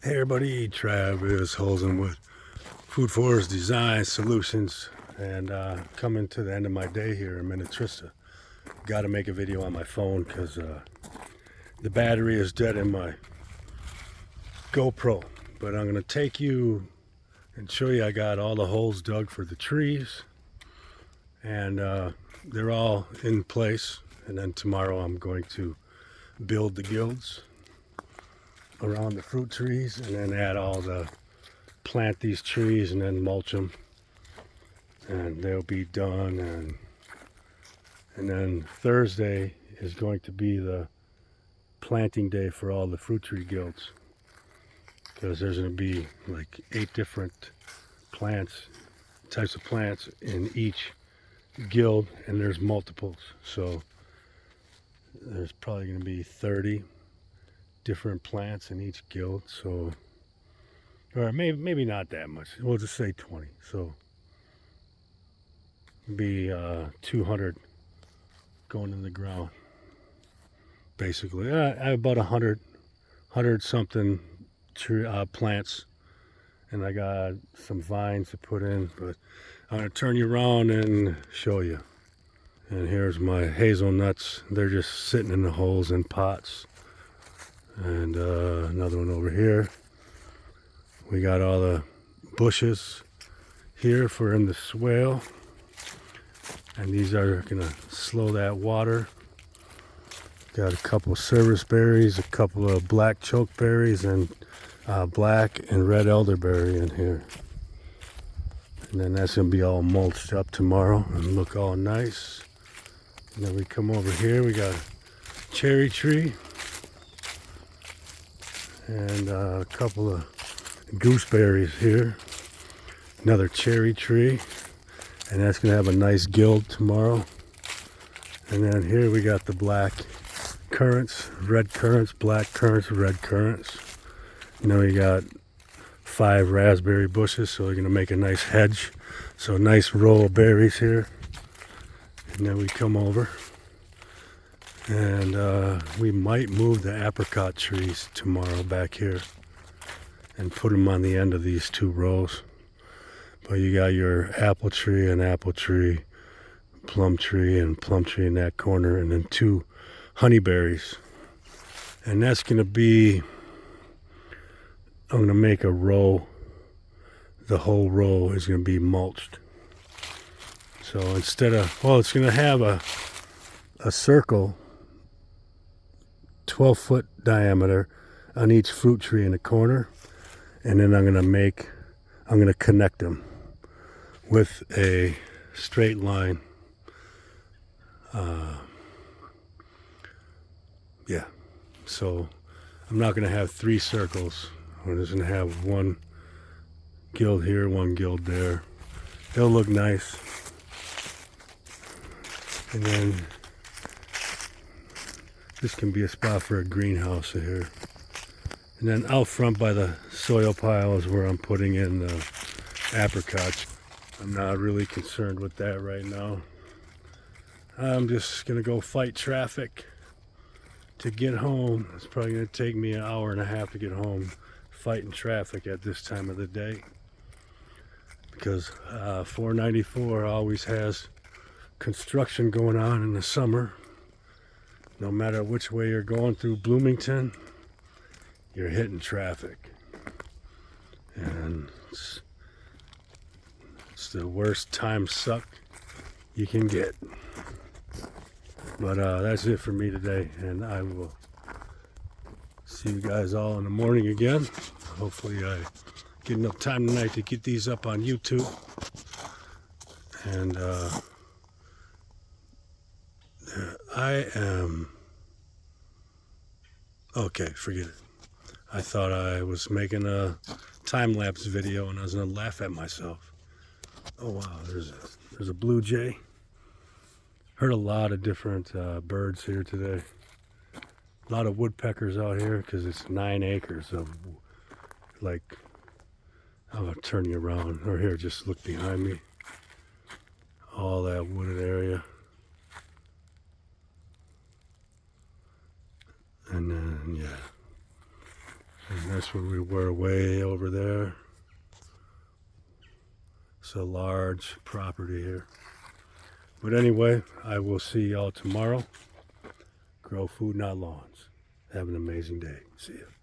Hey everybody, Travis Holzem with Food Forest Design Solutions, and coming to the end of my day here in Minnetrista. Got to make a video on my phone because the battery is dead in my GoPro. But I'm going to take you and show you I got all the holes dug for the trees, and they're all in place. And then tomorrow I'm going to build the guilds around the fruit trees and then plant these trees and then mulch them, and they'll be done. And then Thursday is going to be the planting day for all the fruit tree guilds, because there's going to be like 8 different types of plants in each guild, and there's multiples, so there's probably going to be 30 different plants in each guild. So, or maybe not that much, we'll just say 20, so be 200 going in the ground basically. I have about 100 something plants, and I got some vines to put in, but I'm going to turn you around and show you. And here's my hazelnuts. They're just sitting in the holes in pots. And another one over here. We got all the bushes here for in the swale, and these are gonna slow that water. Got a couple of service berries, a couple of black chokeberries, and black and red elderberry in here. And then that's gonna be all mulched up tomorrow and look all nice. And then we come over here, we got a cherry tree and a couple of gooseberries here. Another cherry tree, and that's gonna have a nice guild tomorrow. And then here we got the black currants, red currants, black currants, red currants. And then we got 5 raspberry bushes, so we're gonna make a nice hedge. So a nice row of berries here. And then we come over, and we might move the apricot trees tomorrow back here and put them on the end of these 2 rows. But you got your apple tree and apple tree, plum tree and plum tree in that corner, and then 2 honeyberries. And that's going to be, I'm going to make a row. The whole row is going to be mulched. So instead of, well, it's going to have a circle, 12-foot diameter on each fruit tree in the corner. And then I'm going to connect them with a straight line. Yeah, so I'm not going to have 3 circles. I'm just going to have 1 guild here, 1 guild there. They'll look nice. And then this can be a spot for a greenhouse here. And then out front by the soil pile is where I'm putting in the apricots. I'm not really concerned with that right now. I'm just gonna go fight traffic to get home. It's probably gonna take me an hour and a half to get home, fighting traffic at this time of the day, because 494 always has construction going on in the summer. No matter which way you're going through Bloomington, you're hitting traffic, and it's the worst time suck you can get. But that's it for me today, and I will see you guys all in the morning again. Hopefully I get enough time tonight to get these up on YouTube. And I am okay, forget it. I thought I was making a time-lapse video and I was gonna laugh at myself. Oh wow, there's a blue jay. Heard a lot of different birds here today. A lot of woodpeckers out here because it's 9 acres of, like, I'll turn you around, or here, just look behind me. All that wooded area. And then, yeah. And that's where we were, way over there. It's a large property here. But anyway, I will see y'all tomorrow. Grow food, not lawns. Have an amazing day. See ya.